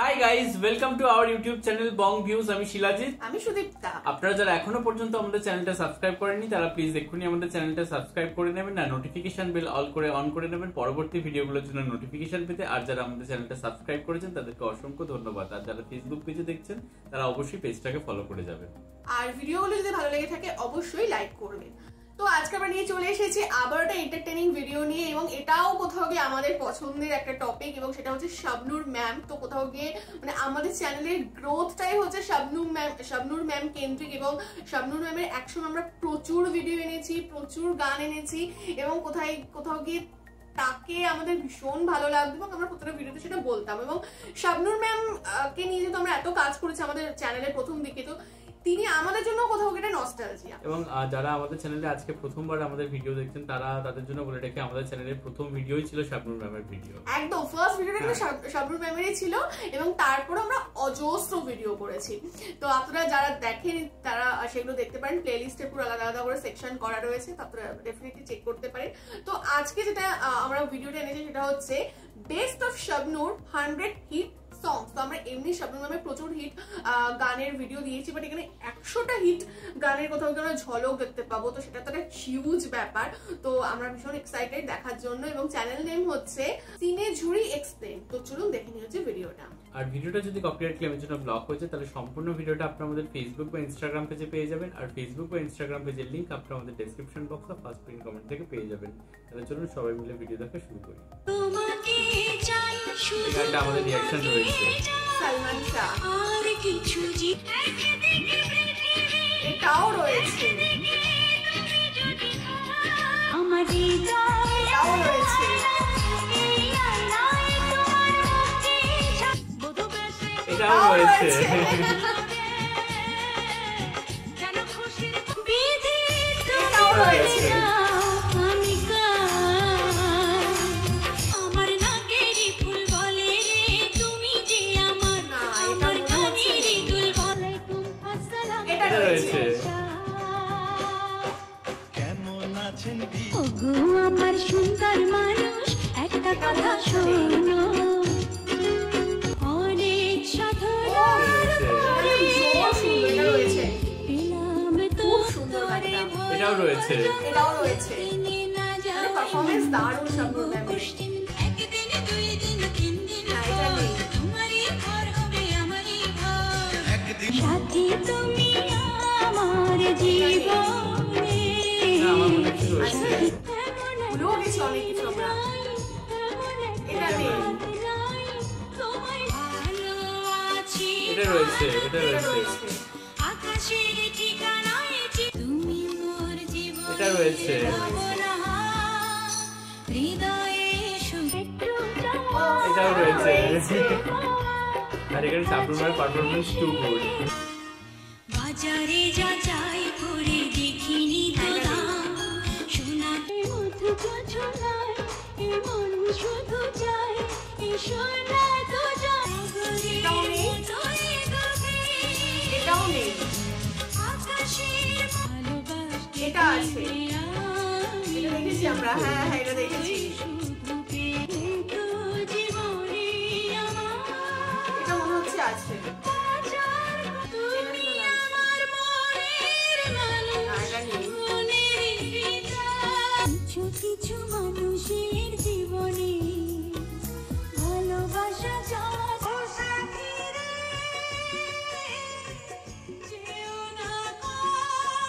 Hi guys, welcome to our YouTube channel Bong views. আমি শিলাজিৎ, আমি সুদীপ্তা। আপনারা যারা এখনো পর্যন্ত আমাদের চ্যানেলটা সাবস্ক্রাইব করেননি তারা প্লিজ এক্ষুনি আমাদের চ্যানেলটা সাবস্ক্রাইব করে নেবেন, না নোটিফিকেশন বেল অন করে নেবেন পরবর্তী ভিডিওগুলোর জন্য নোটিফিকেশন পেতে। আর যারা আমাদের চ্যানেলটা সাবস্ক্রাইব করেছেন তাদেরকে অসংখ্য ধন্যবাদ। আর যারা ফেসবুক পেজে দেখছেন তারা অবশ্যই পেজটাকে ফলো করে যাবেন। আর ভিডিওগুলো যদি ভালো লেগে থাকে অবশ্যই লাইক করবেন। তো আজকে আমরা নিয়ে চলে এসেছি আবার একটা এন্টারটেইনিং ভিডিও নিয়ে, এবং এটাও কোথাও গিয়ে আমাদের পছন্দের একটা টপিক, এবং সেটা হচ্ছে শাবনূর ম্যাম। তো কোথাও গিয়ে মানে আমাদের চ্যানেলের গ্রোথটাই হচ্ছে শাবনূর ম্যাম কেন্দ্রিক, এবং শাবনূর ম্যামের একসময় আমরা প্রচুর ভিডিও এনেছি, প্রচুর গান এনেছি, এবং কোথাও গিয়ে তাকে আমাদের ভীষণ ভালো লাগতো এবং আমরা প্রত্যেকটা ভিডিওতে সেটা বলতাম। এবং শাবনূর ম্যাম কে নিয়ে যেহেতু আমরা এত কাজ করেছি আমাদের চ্যানেলের প্রথম দিকে, তো তিনি আমাদের জন্য কোথাও একটা নস্টালজিয়া। এবং যারা আমাদের চ্যানেলে আজকে প্রথমবার আমাদের ভিডিও দেখছেন তারা তাদের জন্য বলে রেখে আমাদের চ্যানেলের প্রথম ভিডিওই ছিল শাবনূর ম্যামের ভিডিও। একদম ফার্স্ট ভিডিওটা কিন্তু শাবনূর ম্যামেরই ছিল, এবং তারপর আমরা অজস্র ভিডিও করেছি। তো আপনারা যারা দেখেন তারা সেগুলো দেখতে পারেন, প্লেলিস্টে পুরো আলাদা আলাদা করে সেকশন করা রয়েছে, তো আপনারা ডেফিনেটলি চেক করতে পারেন। তো আজকে যেটা আমরা ভিডিওটা এনেছি সেটা হচ্ছে বেস্ট অফ শাবনূর 100 হিট সংস। তো আমরা এমনি শাবনূর ম্যামের প্রচুর হিট গানের ভিডিও দিয়েছি, বাট এখানে 100টা হিট গানের কোথাও আমরা ঝলক দেখতে পাবো, তো সেটা তো একটা হিউজ ব্যাপার। তো আমরা ভীষণ এক্সাইটেড দেখার জন্য, এবং চ্যানেল নেম হচ্ছে সিনে ঝুড়ি এক্সপ্লেন। তো চলুন দেখে নিয়ে হচ্ছে ভিডিওটা। আর ভিডিওটা যদি কপিরাইট ক্লেমের জন্য ব্লক হয়েছে তাহলে সম্পূর্ণ ভিডিওটা আপনারা আমাদের ফেসবুক বা ইনস্টাগ্রাম পেজে পেয়ে যাবেন। আর ফেসবুক বা ইনস্টাগ্রাম পেজের লিংক আপনারা আমাদের ডেসক্রিপশন বক্স বা ফার্স্ট পিন কমেন্ট থেকে পেয়ে যাবেন। তাহলে চলুন সবাই মিলে ভিডিও দেখা শুরু করি। এখানটা আমাদের রিঅ্যাকশন রয়েছে সালমান শাহ, আর কিছু এটাও রয়েছে, এটাও রয়েছে, এটাও রয়েছে, এটাও রয়েছে। আমার সুন্দর মানুষ একটা কথা শোনো, অনেক সাধনার পরে পেলাম তোরে। এটাও রয়েছে, এটাও রয়েছে। পারফরম্যান্স দারুণ শাবনূর ম্যামের। একদিন দুই দিন তিন দিন তোমারই ঘর হবে আমারই ঘর, সাথী তুমি আমার জীবনে। আমার মনে কিছু রয়েছে, ভুলেও গেছি অনেক কিছু আমরা। এটা নেই, এটা রয়েছে, এটা রয়েছে, আকাশের ঠিকানায় তুমি মোর জীবন, এটা রয়েছে, হৃদয়ে এটাও রয়েছে। আর এখানে শাবনূর ম্যামের পারফরম্যান্স টু গুড। বাজারে যা যাই করে দেখিনি তো দাম, সোনাতে মধু গোছলায় এমন শুধু চাই এই সোনা তো এটাও নেই, এটাও নেই, আকাশের ভালোবাসা। এটা আছে, এটা দেখেছি আমরা। হ্যাঁ হ্যাঁ, এটা দেখেছি। এটা মনে হচ্ছে আছে। কিছু মানুষের জীবনে ভালোবাসা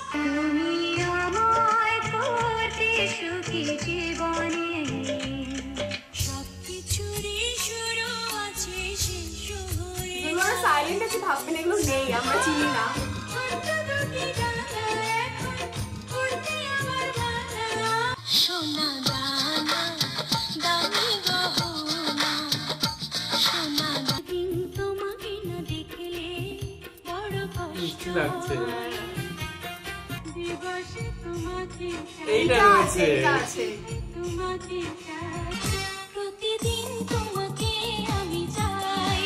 তুমি আমায় করতে সুখী জীবনে, সবকিছুরই শুরু আছে শেষ হয়ে। আমরা সাইলেন্ট আছি ভাববেন এগুলো নেই, আমরা চিনি না। সোনা দানা দামি গহনা, সোনা দিন তোমাকে না দেখলে বড় কষ্ট লাগছে। দিবসে তোমাকে এইটা এটা আছে, রয়েছে, এটা আছে। তোমাকে চাই, প্রতিদিন তোমাকে আমি চাই,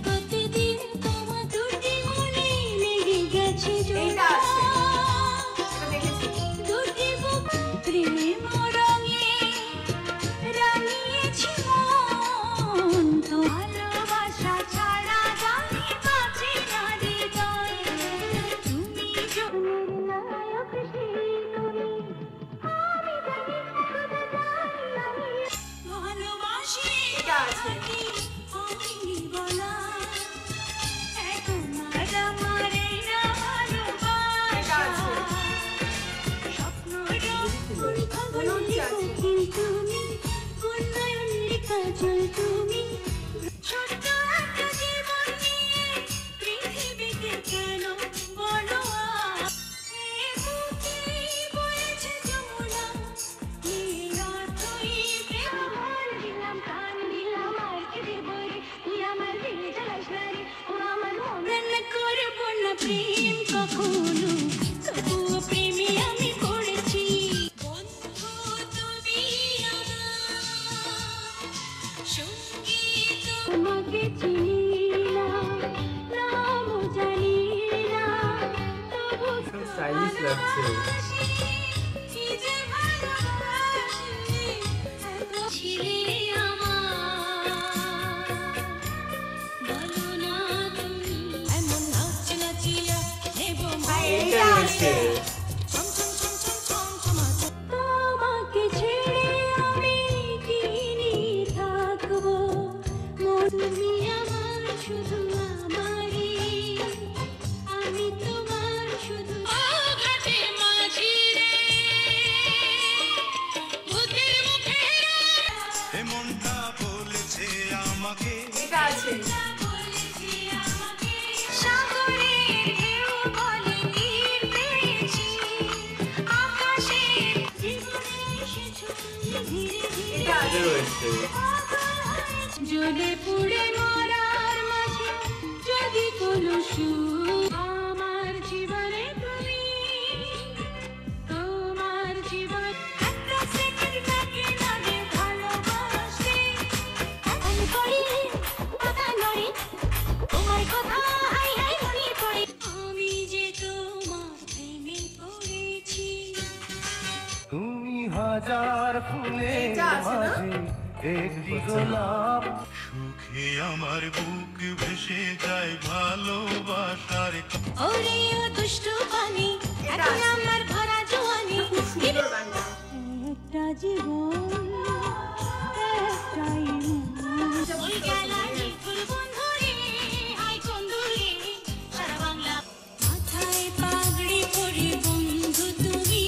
প্রতিদিন তোমার দুটি মনে লেগে গেছে এইটা আছে, এটা দেখেছি। দুটি বুক প্রেম রঙে রাঙিয়েছি মন, তো ভালোবাসা চাই। কাজল তুমি ছোট্ট একটা জীবন নিয়ে পৃথিবীতে কেন বলো বয়েছে যমুনা নিরাতই প্রেম দিলাম প্রাণ দিলাম আর কি দেব রে তুই আমার দিলে জ্বালাস না রে ও আমার মন করব না প্রেম কখনো তবুও প্রেমে আমি পড়েছি বন্ধু তুমি আমার সঙ্গী তোমাকে চিনি না নামও জানি না তবু স্টাইলিশ লাগছে। কি যে ভালোবাসি এত ছিলে আমার বলো না তুমি এমন নাচ নাচিয়া নেব এইটা রয়েছে। তোমাকে ছেড়ে আমি কি নিয়ে থাকবো তুমি আমার শুধু আমারই আমি তোমার শুধু ঘাটে মাঝি রে ভূতের মুখে এমনটা বলেছে আমাকে এটা আছে সাগরের ঢেউ বলে তীর পেয়েছি আকাশের জীবনে এসেছো ধীরে ধীরে এটা আছে এটা রয়েছে। জ্বলে পুড়ে মরার মাঝে যদি কোনো সুখ আমার জীবনে তুমি তোমার জীবন একটা সেকেন্ড থাকে না যে ভালোবাসতে আমি করি কথা নড়ে তোমার কথা হাই হাই মনে পড়ে আমি যে তোমার প্রেমে পড়েছি তুমি হাজার ফুলের এটা আছে না? মাঝে একটি গোলাপ সুখে আমার বুক ভেসে যায় ভালোবাসার ওরে ও দুষ্টু পানি এটা এখন আছে। আমার ভরা জোয়ানি খুব সুন্দর গানটা একটা জীবন একটাই মন। ওই গেলারি ফুল বন্ধুরে হাই কন্দুরে সারা বাংলা মাথায় পাগড়ি পরে বন্ধু তুমি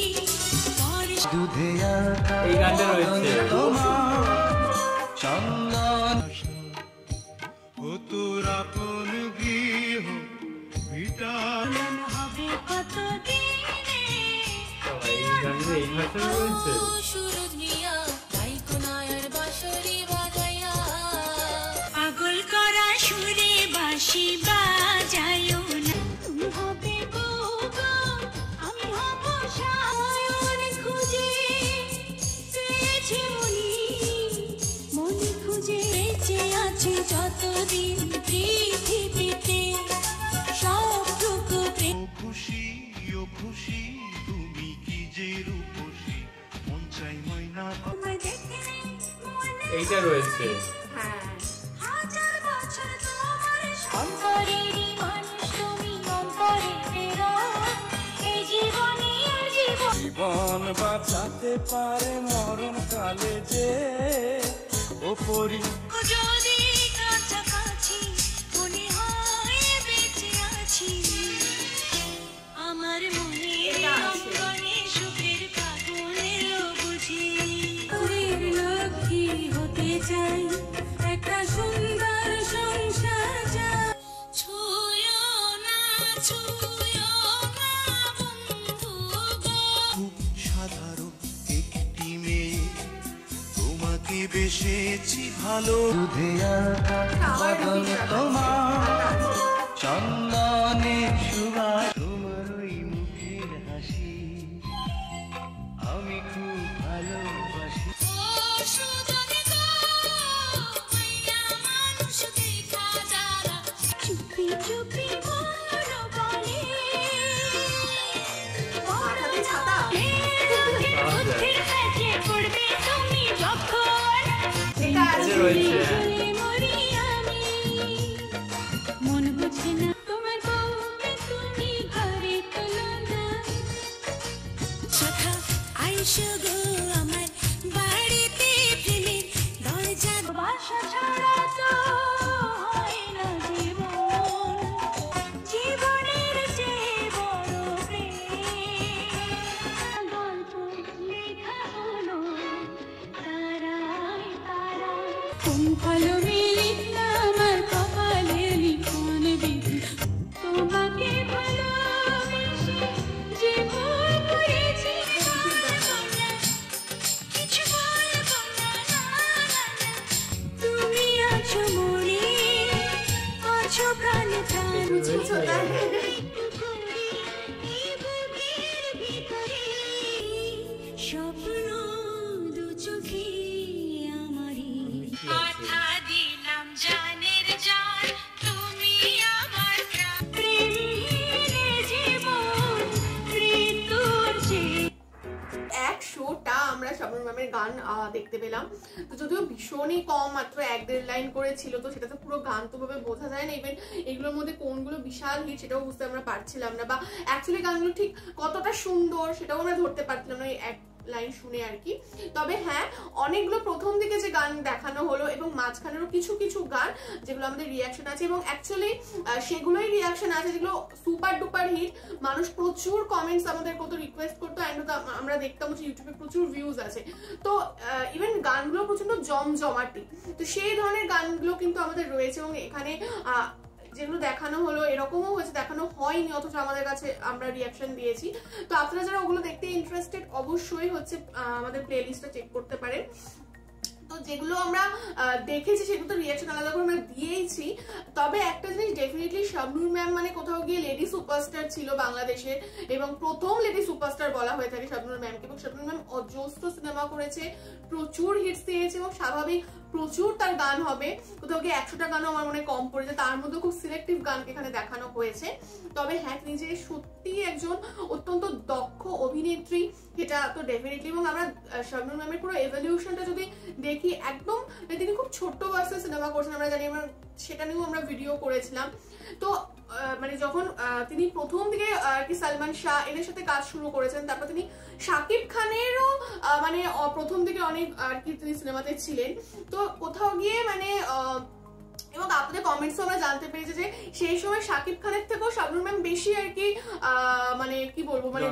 পরে দুধে এই গানটা রয়েছে। চন্দন ও তোর আপন গৃহ ভিটাল হবে কত দিনে এই গানটা এই ভাষা রয়েছে। সুরজ মিয়া তাই কোনার বাঁশরি বাজাইয়া পাগল করা সুরে বাঁশি বাজায়ও না তুমি হবে বউগো আমি হব সায়ন খুঁজে পেয়েছে মনি খুঁজে বেঁচে আছে যতদিন পৃথিবীতে সবটুকু প্রেম খুশি ও খুশি তুমি কি যে রূপসী মন চাই ময়না তোমায় দেখে মনে এইটা রয়েছে। হ্যাঁ হাজার বছর তোমার অন্তরেরই মানুষ তুমি অন্তরের এই জীবনে আর জীবন জীবন বাঁচাতে পারে মরণ কালে যে ওপরি যদি কাছাকাছি মনে হয় বেঁচে আছি আমার মনে এটা আছে। অঙ্গনে সুখের পাগলেও বুঝি লক্ষ্মী হতে চাই একটা সুন্দর সংসার চাই ছুঁয়ো না বন্ধু গো খুব সাধারণ একটি মেয়ে তোমাকে বেসেছি ভালো দুধে বাদল তোমার চন্দনে সুবাস তোমার ওই মুখের হাসি আমি খুব ভালোবাসি চুপি চুপি বলো বলে মাথাতে ছাতা বুদ্ধির কাছে পড়বে তুমি যখন এটা আছে এটা রয়েছে। চলে মরি আমি মন বুঝে না তোমার বউকে তুমি ঘরে তোলো না সখা আইসো গো আমার বাড়িতে প্রেমের দরজা বাসা ছাড়া তো হয় না জীবন জীবনের চেয়ে বড় প্রেম গল্প লেখা হলো তারায় তারায় কোন ভালো মিলিনা আমার কপালে লিখন বিধি তোমাকে ভালোবেসে যে ভুল করেছি কিছু বলবো না, না, না, না। তুমি আছো মনে, আছো প্রাণে প্রাণ বুঝছো তাই? স্বপ্ন দু চোখে আমারই কথা দিলাম জানের জান তুমি আমার প্রাণ প্রেমে জীবন মৃত্যুর যে এক শোটা আমরা শাবনূর ম্যামের গান দেখতে পেলাম। তো যদিও ভীষণই কম, মাত্র 1-1.5 লাইন করে ছিল, তো সেটা তো পুরো গান তো ভাবে বোঝা যায় না। ইভেন এগুলোর মধ্যে কোনগুলো বিশাল হিট সেটাও বুঝতে আমরা পারছিলাম না, বা অ্যাকচুয়ালি গানগুলো ঠিক কতটা সুন্দর সেটাও আমরা ধরতে পারছিলাম না এক লাইন শুনে আর কি। তবে হ্যাঁ, অনেকগুলো প্রথম দিকে যে গান দেখানো হলো এবং মাঝখানেরও কিছু কিছু গান যেগুলো আমাদের রিয়াকশন আছে, এবং অ্যাকচুয়ালি সেগুলোই রিয়াকশন আছে যেগুলো সুপার ডুপার হিট। মানুষ প্রচুর কমেন্টস আমাদের কত রিকোয়েস্ট করতো, অ্যান্ড আমরা দেখতাম হচ্ছে ইউটিউবে প্রচুর ভিউজ আছে। তো ইভেন গানগুলো প্রচন্ড জমজমাটি, তো সেই ধরনের গানগুলো কিন্তু আমাদের রয়েছে। এবং এখানে যেগুলো দেখানো হলো এরকমও হয়েছে দেখানো হয়নি, অথচ আমাদের কাছে আমরা রিয়াকশন দিয়েছি। তো আপনারা যারা ওগুলো দেখতে ইন্টারেস্টেড অবশ্যই হচ্ছে আমাদের প্লেলিস্টটা চেক করতে পারেন। তো যেগুলো আমরা দেখেছি সেগুলো তো রিয়াকশন আলাদা করে আমরা দিয়েইছি। তবে একটা জিনিস ডেফিনেটলি, শাবনূর ম্যাম মানে কোথাও গিয়ে লেডি সুপারস্টার ছিল বাংলাদেশের, এবং প্রথম লেডি সুপারস্টার বলা হয়ে থাকে শাবনূর ম্যামকে। এবং শাবনূর ম্যাম অজস্র সিনেমা করেছে, প্রচুর হিটস দিয়েছে, এবং স্বাভাবিক প্রচুর তার গান হবে, কোথাও গিয়ে 100টা গানও আমার মনে কম পড়েছে, তার মধ্যে খুব সিলেক্টিভ গানকে এখানে দেখানো হয়েছে। তবে হ্যাঁ, তিনি যে সত্যি একজন অত্যন্ত দক্ষ অভিনেত্রী সেটা তো ডেফিনেটলি। এবং আমরা শাবনূর ম্যামের পুরো এভলিউশনটা যদি দেখি, একদম তিনি খুব ছোট্ট বয়সে সিনেমা করছেন, আমরা জানি, আমরা সেটা নিয়েও আমরা ভিডিও করেছিলাম। তো মানে যখন তিনি প্রথম দিকে আর কি সালমান শাহ এদের সাথে কাজ শুরু করেছেন, তারপর তিনি শাকিব খানেরও মানে প্রথম দিকে অনেক আর কি তিনি সিনেমাতে ছিলেন। তো কোথাও গিয়ে মানে এবং আপনাদের কমেন্টস আমরা জানতে পেরেছি যে সেই সময় শাকিব খানের থেকেও শাবনূর ম্যাম বেশি আর কি মানে কি বলবো, মানে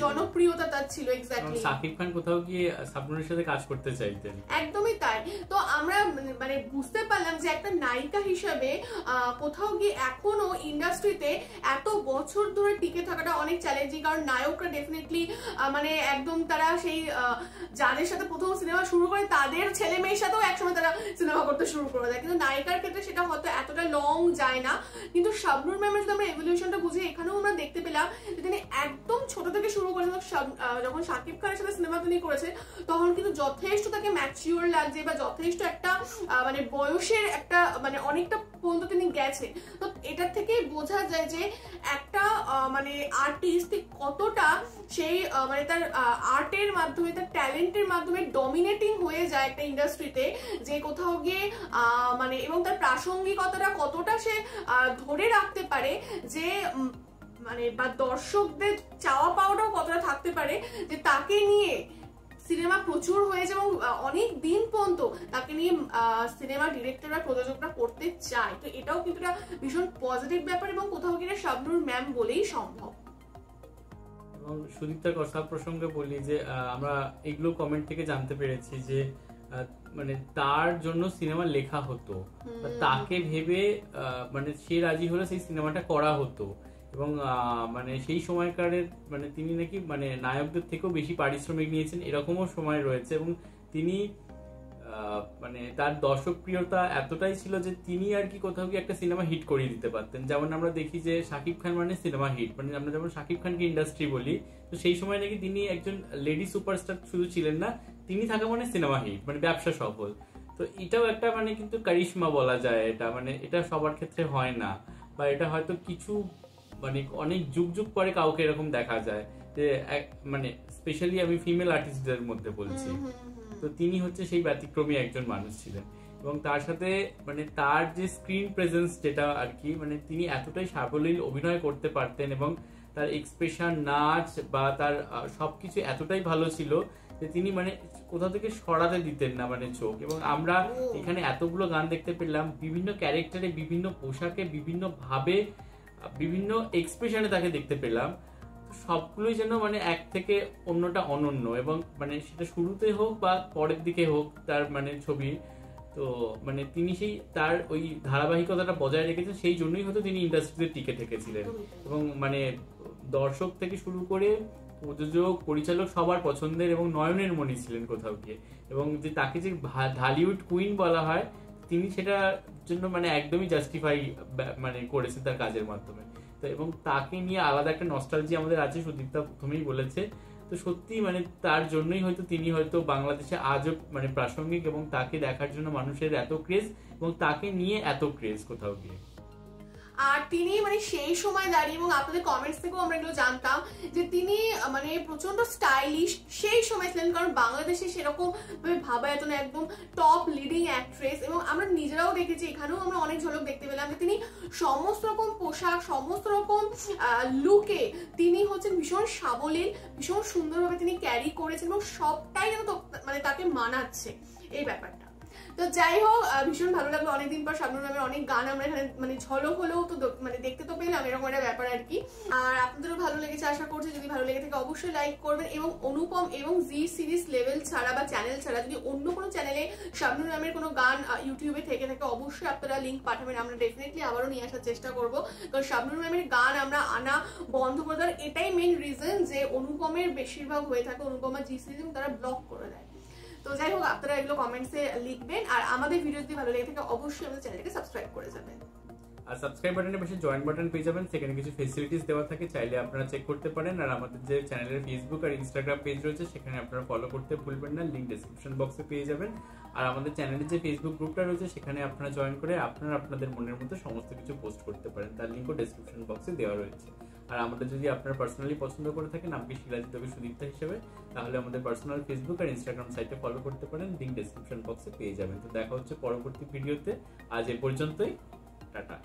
জনপ্রিয়তা তার ছিল। এক্স্যাক্টলি, শাকিব খান কোথাও গিয়ে শাবনূরের সাথে কাজ করতে চাইতেন, একদমই তাই। তো আমরা মানে বুঝতে পারলাম যে একটা নায়িকা হিসেবে কোথাও গিয়ে এখনো ইন্ডাস্ট্রিতে এত বছর ধরে টিকে থাকাটা অনেক চ্যালেঞ্জিং। কারণ নায়করা ডেফিনেটলি মানে একদম তারা সেই যাদের সাথে প্রথম সিনেমা শুরু করে তাদের ছেলে মেয়ের সাথেও একসময় তারা সিনেমা করতে শুরু করে দেয়, কিন্তু নায়িকার ক্ষেত্রে সেটা হয়তো এতটা লং যায় না। কিন্তু শাবনূর ম্যামের যদি আমরা এভলিউশনটা বুঝি, এখানেও আমরা দেখতে পেলাম যে তিনি একদম ছোট থেকে শুরু করেছেন। যখন শাকিব খানের সাথে সিনেমা তিনি করেছেন তখন কিন্তু যথেষ্ট তাকে ম্যাচিওর লাগছে, বা যথেষ্ট একটা মানে বয়সের একটা মানে অনেকটা পর্যন্ত তিনি গেছে। তো এটার থেকে বোঝা যায় যে একটা মানে আর্টিস্ট কতটা সেই মানে তার আর্টের মাধ্যমে, তার ট্যালেন্টের মাধ্যমে ডমিনেটিং হয়ে যায় একটা ইন্ডাস্ট্রিতে, যে কোথাও গিয়ে মানে এবং তার প্রাসঙ্গিকতাটা কতটা সে ধরে রাখতে পারে, যে মানে বা দর্শকদের চাওয়া পাওয়াটাও কতটা থাকতে পারে যে তাকে নিয়ে সিনেমা প্রচুর হয়েছে, এবং অনেক দিন পর্যন্ত তাকে নিয়ে সিনেমা ডিরেক্টররা প্রযোজকরা করতে চায়। তো এটাও কিন্তু একটা ভীষণ পজিটিভ ব্যাপার, এবং কোথাও গিয়ে শাবনূর ম্যাম বলেই সম্ভব। এবং সুদীপ্তার কথা প্রসঙ্গে বলি যে আমরা এগুলো কমেন্ট থেকে জানতে পেরেছি যে মানে তার জন্য সিনেমা লেখা হতো, তাকে ভেবে মানে সে রাজি হলে সেই সিনেমাটা করা হতো। এবং মানে সেই সময়কারের মানে তিনি নাকি মানে নায়কদের থেকেও বেশি পারিশ্রমিক নিয়েছেন, এরকমও সময় রয়েছে। এবং তিনি মানে তার দর্শকপ্রিয়তা এতটাই ছিল যে তিনি আর কি কোথাও গিয়ে একটা সিনেমা হিট করিয়ে দিতে পারতেন। যেমন আমরা দেখি যে শাকিব খান মানে সিনেমা হিট, মানে আমরা যেমন শাকিব খানকে ইন্ডাস্ট্রি বলি, তো সেই সময় নাকি তিনি একজন লেডি সুপারস্টার শুধু ছিলেন না, তিনি থাকা মানে সিনেমা হিট, মানে ব্যবসা সফল। তো এটাও একটা মানে কিন্তু কারিশমা বলা যায়, এটা মানে এটা সবার ক্ষেত্রে হয় না, বা এটা হয়তো কিছু মানে অনেক যুগ যুগ পরে কাউকে এরকম দেখা যায় যে মানে স্পেশালি আমি ফিমেল আর্টিস্টদের মধ্যে বলছি। তো তিনি হচ্ছে সেই ব্যতিক্রমী একজন মানুষ ছিলেন। এবং তার সাথে মানে তার যে স্ক্রিন প্রেজেন্স যেটা আর কি, মানে তিনি এতটাই সাবলীল অভিনয় করতে পারতেন, এবং তার এক্সপ্রেশন, নাচ বা তার সবকিছু এতটাই ভালো ছিল যে তিনি মানে কোথা থেকে সরাতে দিতেন না মানে চোখ। এবং আমরা এখানে এতগুলো গান দেখতে পেলাম, বিভিন্ন ক্যারেক্টারে, বিভিন্ন পোশাকে, বিভিন্ন ভাবে, বিভিন্ন এক্সপ্রেশনে তাকে দেখতে পেলাম। সবগুলোই যেন মানে এক থেকে অন্যটা অনন্য, এবং মানে সেটা শুরুতে হোক বা পরের দিকে হোক তার মানে ছবি, তো মানে তিনি সেই তার ওই ধারাবাহিকতাটা বজায় রেখেছেন, সেই জন্যই হয়তো তিনি ইন্ডাস্ট্রিতে টিকে থেকেছিলেন এবং মানে দর্শক থেকে শুরু করে প্রযোজক পরিচালক সবার পছন্দের এবং নয়নের মণি ছিলেন কোথাও গিয়ে। এবং যে তাকে যে ঢালিউড কুইন বলা হয়, তিনি সেটার জন্য মানে একদমই জাস্টিফাই মানে করেছেন তার কাজের মাধ্যমে। তো এবং তাকে নিয়ে আলাদা একটা নস্টালজি আমাদের আছে, সুদীপ্তা প্রথমেই বলেছে। তো সত্যি মানে তার জন্যই হয়তো তিনি হয়তো বাংলাদেশে আজও মানে প্রাসঙ্গিক এবং তাকে দেখার জন্য মানুষের এত ক্রেজ এবং তাকে নিয়ে এত ক্রেজ কোথাও গিয়ে। আর তিনি মানে সেই সময় দাঁড়িয়ে, এবং আপনাদের কমেন্টস থেকেও আমরা এগুলো জানতাম যে তিনি মানে প্রচন্ড স্টাইলিশ সেই সময় ছিলেন, কারণ বাংলাদেশে সেরকম ভাবে ভাবা যেত না, একদম টপ লিডিং অ্যাক্ট্রেস। এবং আমরা নিজেরাও দেখেছি, এখানেও আমরা অনেক ঝলক দেখতে পেলাম যে তিনি সমস্ত রকম পোশাক, সমস্ত রকম লুকে তিনি হচ্ছেন ভীষণ সাবলীল, ভীষণ সুন্দরভাবে তিনি ক্যারি করেছেন এবং সবটাই যেন মানে তাকে মানাচ্ছে এই ব্যাপারটা। তো যাই হোক, ভীষণ ভালো লাগলো, অনেকদিন পর শাবনূর ম্যামের অনেক গান আমরা এখানে মানে ঝলক হলেও তো মানে দেখতে তো পেলাম, এরকম একটা ব্যাপার আর কি। আর আপনাদেরও ভালো লেগেছে আশা করছি, যদি ভালো লেগে থাকে অবশ্যই লাইক করবেন। এবং অনুপম এবং জি সিরিজ লেভেল ছাড়া বা চ্যানেল ছাড়া যদি অন্য কোনো চ্যানেলে শাবনূর ম্যামের কোনো গান ইউটিউবে থেকে থাকে অবশ্যই আপনারা লিঙ্ক পাঠাবেন, আমরা ডেফিনেটলি আবারও নিয়ে আসার চেষ্টা করবো। কারণ শাবনূর ম্যামের গান আমরা আনা বন্ধ করে দেওয়ার এটাই মেইন রিজন যে অনুপমের বেশিরভাগ হয়ে থাকে অনুপমা জি সিরিজ এবং তারা ব্লক করে দেয়। তো যাই হোক, আপনারা এগুলো কমেন্টসে লিখবেন। আর আমাদের ভিডিও যদি ভালো লেগে থাকে অবশ্যই আমাদের চ্যানেলটাকে সাবস্ক্রাইব করে যাবেন। আর সাবস্ক্রাইব বাটনের পাশে জয়েন বাটন পেয়ে যাবেন, সেখানে কিছু ফেসিলিটিস দেওয়া থাকে, চাইলে আপনারা চেক করতে পারেন। আর আমাদের যে চ্যানেলের ফেসবুক আর ইনস্টাগ্রাম পেজ রয়েছে সেখানে আপনারা ফলো করতে ভুলবেন না, লিঙ্ক ডেসক্রিপশন বক্সে পেয়ে যাবেন। আর আমাদের চ্যানেলের যে ফেসবুক গ্রুপটা রয়েছে সেখানে আপনারা জয়েন করে আপনারা আপনাদের মনের মতো সমস্ত কিছু পোস্ট করতে পারেন, তার লিঙ্কও ডেসক্রিপশন বক্সে দেওয়া রয়েছে। আর আমাদের যদি আপনারা পার্সোনালি পছন্দ করে থাকেন নামকে শিলাজিৎ তবে সুদীপ্তা হিসেবে, তাহলে আমাদের পার্সোনাল ফেসবুক আর ইনস্টাগ্রাম সাইটে ফলো করতে পারেন, লিঙ্ক ডেসক্রিপশন বক্সে পেয়ে যাবেন। তো দেখা হচ্ছে পরবর্তী ভিডিওতে, আজ এ পর্যন্তই, টাটা।